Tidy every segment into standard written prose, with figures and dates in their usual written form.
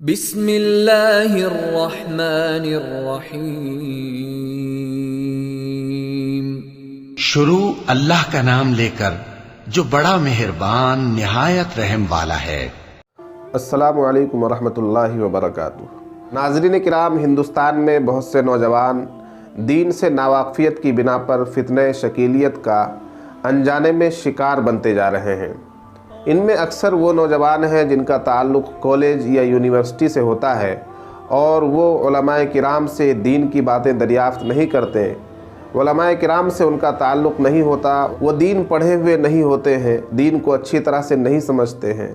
بسم اللہ الرحمن الرحیم۔ شروع اللہ کا نام لے کر جو بڑا مہربان نہایت رحم والا ہے۔ السلام علیکم ورحمۃ اللہ وبرکاتہ۔ ناظرین کرام، ہندوستان میں بہت سے نوجوان دین سے ناواقفیت کی بنا پر فتنہ شکیلیت کا انجانے میں شکار بنتے جا رہے ہیں۔ ان میں اکثر وہ نوجوان ہیں جن کا تعلق کالج یا یونیورسٹی سے ہوتا ہے اور وہ علماء کرام سے دین کی باتیں دریافت نہیں کرتے، علماء کرام سے ان کا تعلق نہیں ہوتا، وہ دین پڑھے ہوئے نہیں ہوتے ہیں، دین کو اچھی طرح سے نہیں سمجھتے ہیں،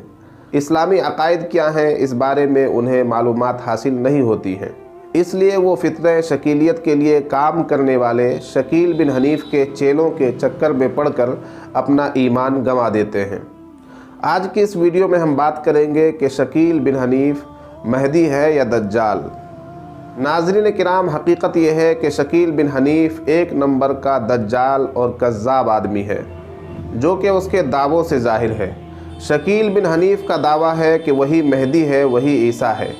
اسلامی عقائد کیا ہیں اس بارے میں انہیں معلومات حاصل نہیں ہوتی ہیں، اس لیے وہ فتنہ شکیلیت کے لیے کام کرنے والے شکیل بن حنیف کے چیلوں کے چکر میں پڑ کر اپنا ایمان گنوا دیتے ہیں۔ آج کی اس ویڈیو میں ہم بات کریں گے کہ شکیل بن حنیف مہدی ہے یا دجال۔ ناظرین کرام، حقیقت یہ ہے کہ شکیل بن حنیف ایک نمبر کا دجال اور کذاب آدمی ہے، جو کہ اس کے دعووں سے ظاہر ہے۔ شکیل بن حنیف کا دعویٰ ہے کہ وہی مہدی ہے، وہی عیسیٰ ہے۔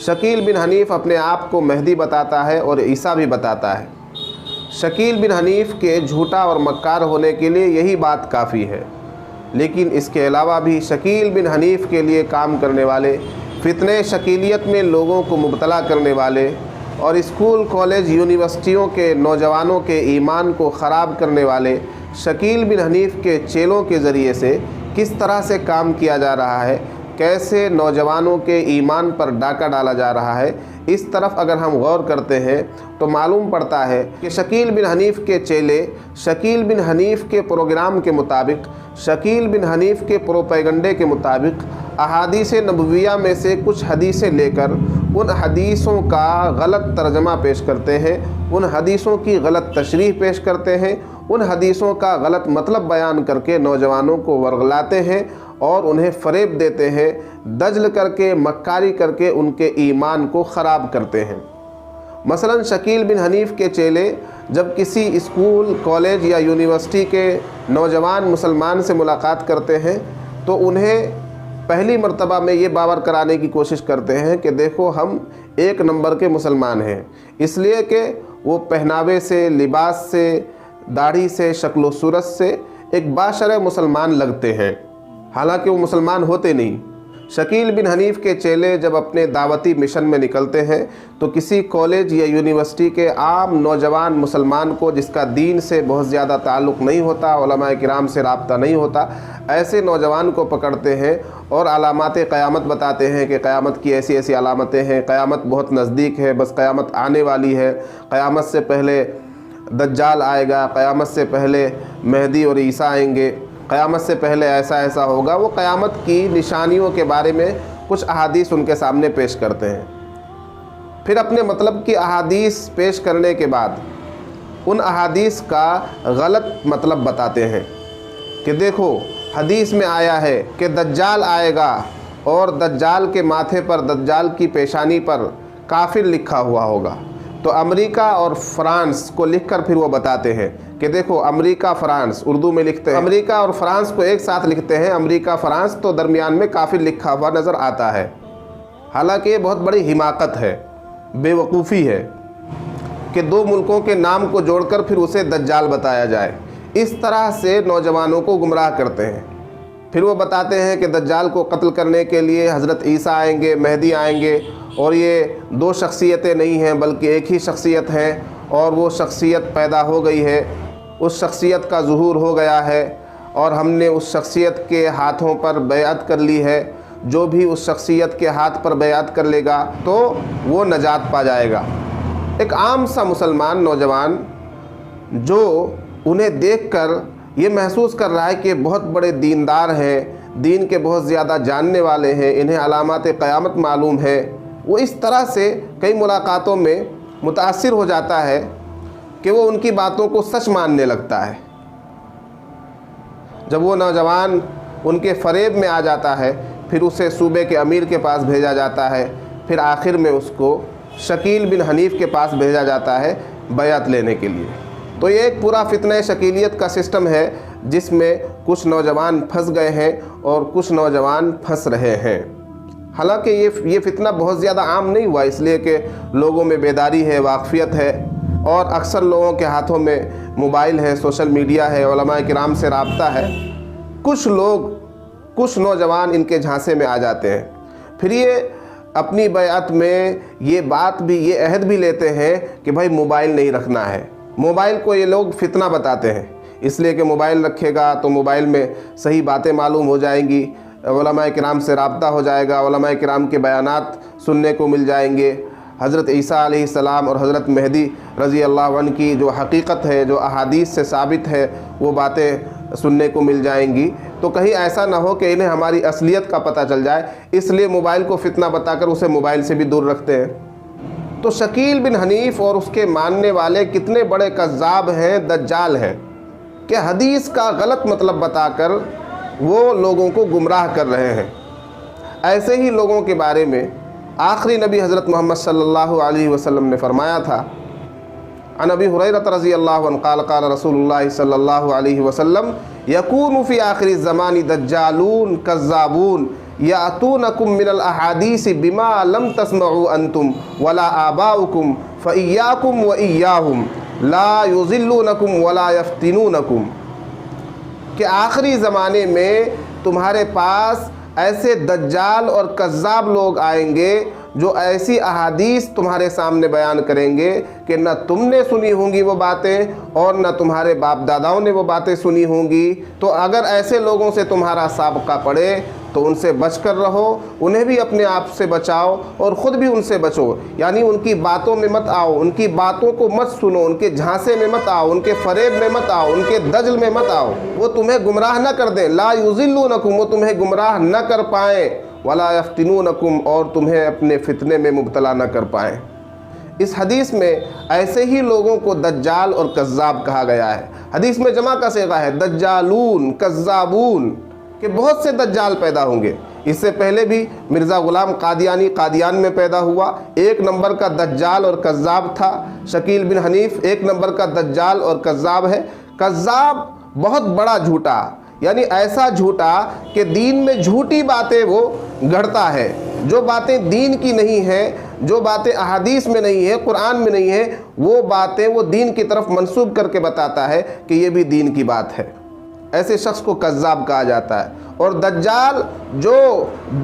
شکیل بن حنیف اپنے آپ کو مہدی بتاتا ہے اور عیسیٰ بھی بتاتا ہے۔ شکیل بن حنیف کے جھوٹا اور مکار ہونے کے لیے یہی بات کافی ہے، لیکن اس کے علاوہ بھی شکیل بن حنیف کے لیے کام کرنے والے، فتنہ شکیلیت میں لوگوں کو مبتلا کرنے والے اور اسکول، کالج، یونیورسٹیوں کے نوجوانوں کے ایمان کو خراب کرنے والے شکیل بن حنیف کے چیلوں کے ذریعے سے کس طرح سے کام کیا جا رہا ہے، کیسے نوجوانوں کے ایمان پر ڈاکہ ڈالا جا رہا ہے، اس طرف اگر ہم غور کرتے ہیں تو معلوم پڑتا ہے کہ شکیل بن حنیف کے چیلے شکیل بن حنیف کے پروگرام کے مطابق، شکیل بن حنیف کے پروپیگنڈے کے مطابق احادیث نبویہ میں سے کچھ حدیثیں لے کر ان حدیثوں کا غلط ترجمہ پیش کرتے ہیں، ان حدیثوں کی غلط تشریح پیش کرتے ہیں، ان حدیثوں کا غلط مطلب بیان کر کے نوجوانوں کو ورغلاتے ہیں اور انہیں فریب دیتے ہیں، دجل کر کے، مکاری کر کے ان کے ایمان کو خراب کرتے ہیں۔ مثلا شکیل بن حنیف کے چیلے جب کسی اسکول، کالج یا یونیورسٹی کے نوجوان مسلمان سے ملاقات کرتے ہیں تو انہیں پہلی مرتبہ میں یہ باور کرانے کی کوشش کرتے ہیں کہ دیکھو ہم ایک نمبر کے مسلمان ہیں، اس لیے کہ وہ پہناوے سے، لباس سے، داڑھی سے، شکل و صورت سے ایک باشرع مسلمان لگتے ہیں، حالانکہ وہ مسلمان ہوتے نہیں۔ شکیل بن حنیف کے چیلے جب اپنے دعوتی مشن میں نکلتے ہیں تو کسی کالج یا یونیورسٹی کے عام نوجوان مسلمان کو، جس کا دین سے بہت زیادہ تعلق نہیں ہوتا، علماء کرام سے رابطہ نہیں ہوتا، ایسے نوجوان کو پکڑتے ہیں اور علامات قیامت بتاتے ہیں کہ قیامت کی ایسی ایسی علامتیں ہیں، قیامت بہت نزدیک ہے، بس قیامت آنے والی ہے، قیامت سے پہلے دجال آئے گا، قیامت سے پہلے مہدی اور عیسیٰ آئیں گے، قیامت سے پہلے ایسا ایسا ہوگا۔ وہ قیامت کی نشانیوں کے بارے میں کچھ احادیث ان کے سامنے پیش کرتے ہیں، پھر اپنے مطلب کی احادیث پیش کرنے کے بعد ان احادیث کا غلط مطلب بتاتے ہیں کہ دیکھو حدیث میں آیا ہے کہ دجال آئے گا اور دجال کے ماتھے پر، دجال کی پیشانی پر کافر لکھا ہوا ہوگا، تو امریکہ اور فرانس کو لکھ کر پھر وہ بتاتے ہیں کہ دیکھو امریکہ فرانس، اردو میں لکھتے ہیں، امریکہ اور فرانس کو ایک ساتھ لکھتے ہیں، امریکہ فرانس، تو درمیان میں کافر لکھا ہوا نظر آتا ہے۔ حالانکہ یہ بہت بڑی حماقت ہے، بے وقوفی ہے کہ دو ملکوں کے نام کو جوڑ کر پھر اسے دجال بتایا جائے۔ اس طرح سے نوجوانوں کو گمراہ کرتے ہیں۔ پھر وہ بتاتے ہیں کہ دجال کو قتل کرنے کے لیے حضرت عیسیٰ آئیں گے، مہدی آئیں گے، اور یہ دو شخصیتیں نہیں ہیں بلکہ ایک ہی شخصیت ہے، اور وہ شخصیت پیدا ہو گئی ہے، اس شخصیت کا ظہور ہو گیا ہے، اور ہم نے اس شخصیت کے ہاتھوں پر بیعت کر لی ہے، جو بھی اس شخصیت کے ہاتھ پر بیعت کر لے گا تو وہ نجات پا جائے گا۔ ایک عام سا مسلمان نوجوان جو انہیں دیکھ کر یہ محسوس کر رہا ہے کہ بہت بڑے دیندار ہیں، دین کے بہت زیادہ جاننے والے ہیں، انہیں علامات قیامت معلوم ہے، وہ اس طرح سے کئی ملاقاتوں میں متاثر ہو جاتا ہے کہ وہ ان کی باتوں کو سچ ماننے لگتا ہے۔ جب وہ نوجوان ان کے فریب میں آ جاتا ہے، پھر اسے صوبے کے امیر کے پاس بھیجا جاتا ہے، پھر آخر میں اس کو شکیل بن حنیف کے پاس بھیجا جاتا ہے بیعت لینے کے لیے۔ تو یہ ایک پورا فتنہ شکیلیت کا سسٹم ہے جس میں کچھ نوجوان پھنس گئے ہیں اور کچھ نوجوان پھنس رہے ہیں۔ حالانکہ یہ فتنہ بہت زیادہ عام نہیں ہوا، اس لیے کہ لوگوں میں بیداری ہے، واقفیت ہے، اور اکثر لوگوں کے ہاتھوں میں موبائل ہے، سوشل میڈیا ہے، علماء کرام سے رابطہ ہے۔ کچھ نوجوان ان کے جھانسے میں آ جاتے ہیں، پھر یہ اپنی بیعت میں یہ عہد بھی لیتے ہیں کہ بھائی موبائل نہیں رکھنا ہے۔ موبائل کو یہ لوگ فتنہ بتاتے ہیں، اس لیے کہ موبائل رکھے گا تو موبائل میں صحیح باتیں معلوم ہو جائیں گی، علماء کرام سے رابطہ ہو جائے گا، علماء کرام کے بیانات سننے کو مل جائیں گے، حضرت عیسیٰ علیہ السلام اور حضرت مہدی رضی اللہ عنہ کی جو حقیقت ہے، جو احادیث سے ثابت ہے، وہ باتیں سننے کو مل جائیں گی۔ تو کہیں ایسا نہ ہو کہ انہیں ہماری اصلیت کا پتہ چل جائے، اس لیے موبائل کو فتنہ بتا کر اسے موبائل سے بھی دور رکھتے ہیں۔ تو شکیل بن حنیف اور اس کے ماننے والے کتنے بڑے کذاب ہیں، دجال ہیں، کہ حدیث کا غلط مطلب بتا کر وہ لوگوں کو گمراہ کر رہے ہیں۔ ایسے ہی لوگوں کے بارے میں آخری نبی حضرت محمد صلی اللہ علیہ وسلم نے فرمایا تھا، عن ابی ہریرہ رضی اللہ عنہ قال قال رسول اللہ صلی اللہ علیہ وسلم یکون فی آخر الزمان دجالون کذابون یأتونکم من الاحادیث بما لم تسمعوا انتم ولا آباؤکم فإیاکم وإیاہم لا یضلونکم ولا یفتنونکم، کہ آخری زمانے میں تمہارے پاس ایسے دجال اور کذاب لوگ آئیں گے جو ایسی احادیث تمہارے سامنے بیان کریں گے کہ نہ تم نے سنی ہوں گی وہ باتیں اور نہ تمہارے باپ داداؤں نے وہ باتیں سنی ہوں گی۔ تو اگر ایسے لوگوں سے تمہارا سابقہ پڑے تو ان سے بچ کر رہو، انہیں بھی اپنے آپ سے بچاؤ اور خود بھی ان سے بچو، یعنی ان کی باتوں میں مت آؤ، ان کی باتوں کو مت سنو، ان کے جھانسے میں مت آؤ، ان کے فریب میں مت آؤ، ان کے دجل میں مت آؤ، وہ تمہیں گمراہ نہ کر دیں، لا یضلونکم، وہ تمہیں گمراہ نہ کر پائیں، ولا یفتنونکم، اور تمہیں اپنے فتنے میں مبتلا نہ کر پائیں۔ اس حدیث میں ایسے ہی لوگوں کو دجال اور کذاب کہا گیا ہے۔ حدیث میں جمع کا صیغہ ہے دجالون کذابون، کہ بہت سے دجال پیدا ہوں گے۔ اس سے پہلے بھی مرزا غلام قادیانی قادیان میں پیدا ہوا، ایک نمبر کا دجال اور کذاب تھا۔ شکیل بن حنیف ایک نمبر کا دجال اور کذاب ہے۔ کذاب بہت بڑا جھوٹا، یعنی ایسا جھوٹا کہ دین میں جھوٹی باتیں وہ گھڑتا ہے، جو باتیں دین کی نہیں ہیں، جو باتیں احادیث میں نہیں ہیں، قرآن میں نہیں ہیں، وہ باتیں وہ دین کی طرف منسوب کر کے بتاتا ہے کہ یہ بھی دین کی بات ہے۔ ایسے شخص کو کذاب کہا جاتا ہے۔ اور دجال جو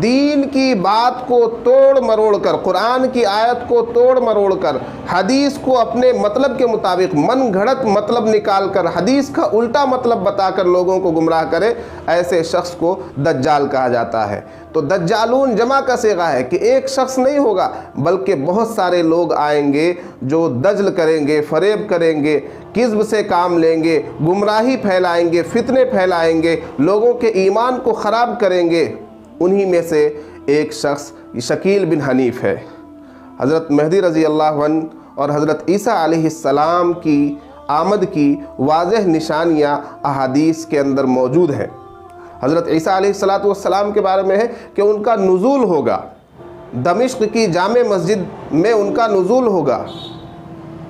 دین کی بات کو توڑ مروڑ کر، قرآن کی آیت کو توڑ مروڑ کر، حدیث کو اپنے مطلب کے مطابق من گھڑت مطلب نکال کر، حدیث کا الٹا مطلب بتا کر لوگوں کو گمراہ کرے، ایسے شخص کو دجال کہا جاتا ہے۔ تو دجالون جمع کا صیغہ ہے کہ ایک شخص نہیں ہوگا بلکہ بہت سارے لوگ آئیں گے جو دجل کریں گے، فریب کریں گے، کذب سے کام لیں گے، گمراہی پھیلائیں گے، فتنے پھیلائیں گے، لوگوں کے ایمان کو خراب کریں گے۔ انہی میں سے ایک شخص شکیل بن حنیف ہے۔ حضرت مہدی رضی اللہ عنہ اور حضرت عیسیٰ علیہ السلام کی آمد کی واضح نشانیاں احادیث کے اندر موجود ہیں۔ حضرت عیسیٰ علیہ السلام کے بارے میں ہے کہ ان کا نزول ہوگا، دمشق کی جامع مسجد میں ان کا نزول ہوگا،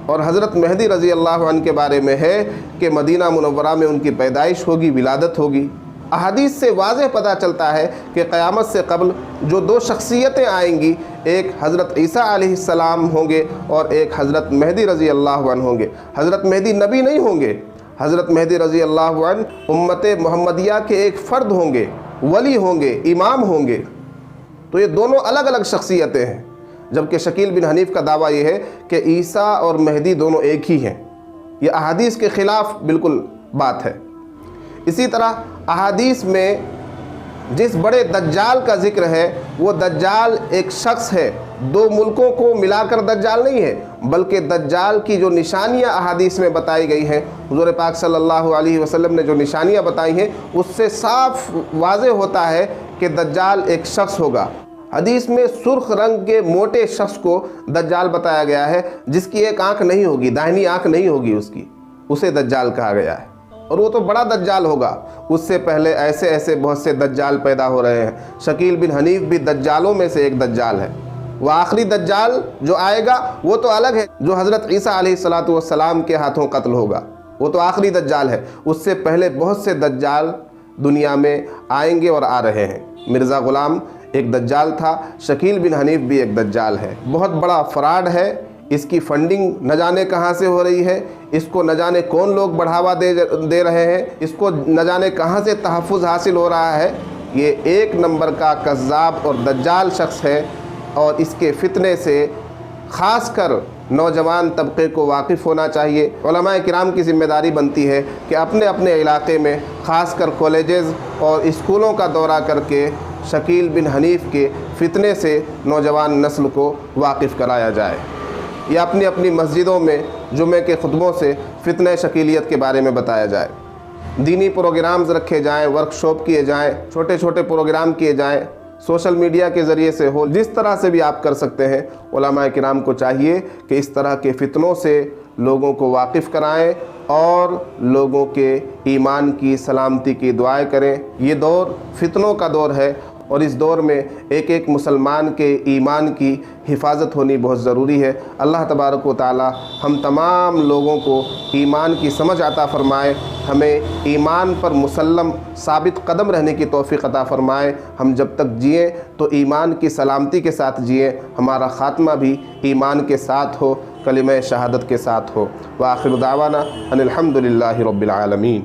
اور حضرت مہدی رضی اللہ عنہ کے بارے میں ہے کہ مدینہ منورہ میں ان کی پیدائش ہوگی، ولادت ہوگی۔ احادیث سے واضح پتہ چلتا ہے کہ قیامت سے قبل جو دو شخصیتیں آئیں گی، ایک حضرت عیسیٰ علیہ السلام ہوں گے اور ایک حضرت مہدی رضی اللہ عنہ ہوں گے۔ حضرت مہدی نبی نہیں ہوں گے، حضرت مہدی رضی اللہ عنہ امت محمدیہ کے ایک فرد ہوں گے، ولی ہوں گے، امام ہوں گے۔ تو یہ دونوں الگ الگ شخصیتیں ہیں، جبکہ شکیل بن حنیف کا دعویٰ یہ ہے کہ عیسیٰ اور مہدی دونوں ایک ہی ہیں۔ یہ احادیث کے خلاف بالکل بات ہے۔ اسی طرح احادیث میں جس بڑے دجال کا ذکر ہے، وہ دجال ایک شخص ہے، دو ملکوں کو ملا کر دجال نہیں ہے، بلکہ دجال کی جو نشانیاں احادیث میں بتائی گئی ہیں، حضور پاک صلی اللہ علیہ وسلم نے جو نشانیاں بتائی ہیں، اس سے صاف واضح ہوتا ہے کہ دجال ایک شخص ہوگا۔ حدیث میں سرخ رنگ کے موٹے شخص کو دجال بتایا گیا ہے، جس کی ایک آنکھ نہیں ہوگی، داہنی آنکھ نہیں ہوگی اس کی، اسے دجال کہا گیا ہے، اور وہ تو بڑا دجال ہوگا۔ اس سے پہلے ایسے بہت سے دجال پیدا ہو رہے ہیں۔ شکیل بن حنیف بھی دجالوں میں سے ایک دجال ہے۔ وہ آخری دجال جو آئے گا وہ تو الگ ہے، جو حضرت عیسیٰ علیہ السلام کے ہاتھوں قتل ہوگا، وہ تو آخری دجال ہے۔ اس سے پہلے بہت سے دجال دنیا میں آئیں گے اور آ رہے ہیں۔ مرزا غلام ایک دجال تھا، شکیل بن حنیف بھی ایک دجال ہے۔ بہت بڑا فراڈ ہے، اس کی فنڈنگ نہ جانے کہاں سے ہو رہی ہے، اس کو نہ جانے کون لوگ بڑھاوا دے رہے ہیں، اس کو نہ جانے کہاں سے تحفظ حاصل ہو رہا ہے۔ یہ ایک نمبر کا کذاب اور دجال شخص ہے، اور اس کے فتنے سے خاص کر نوجوان طبقے کو واقف ہونا چاہیے۔ علماء کرام کی ذمہ داری بنتی ہے کہ اپنے اپنے علاقے میں خاص کر کالجز اور اسکولوں کا دورہ کر کے شکیل بن حنیف کے فتنے سے نوجوان نسل کو واقف کرایا جائے، یا اپنی اپنی مسجدوں میں جمعے کے خطبوں سے فتنہ شکیلیت کے بارے میں بتایا جائے، دینی پروگرامز رکھے جائیں، ورکشاپ کیے جائیں، چھوٹے چھوٹے پروگرام کیے جائیں، سوشل میڈیا کے ذریعے سے ہو، جس طرح سے بھی آپ کر سکتے ہیں۔ علماء کرام کو چاہیے کہ اس طرح کے فتنوں سے لوگوں کو واقف کرائیں اور لوگوں کے ایمان کی سلامتی کی دعائیں کریں۔ یہ دور فتنوں کا دور ہے، اور اس دور میں ایک ایک مسلمان کے ایمان کی حفاظت ہونی بہت ضروری ہے۔ اللہ تبارک و تعالی ہم تمام لوگوں کو ایمان کی سمجھ عطا فرمائے، ہمیں ایمان پر مسلم ثابت قدم رہنے کی توفیق عطا فرمائے۔ ہم جب تک جئیں تو ایمان کی سلامتی کے ساتھ جئیں، ہمارا خاتمہ بھی ایمان کے ساتھ ہو، کلمہ شہادت کے ساتھ ہو۔ وآخر دعوانا ان الحمد للہ رب العالمین۔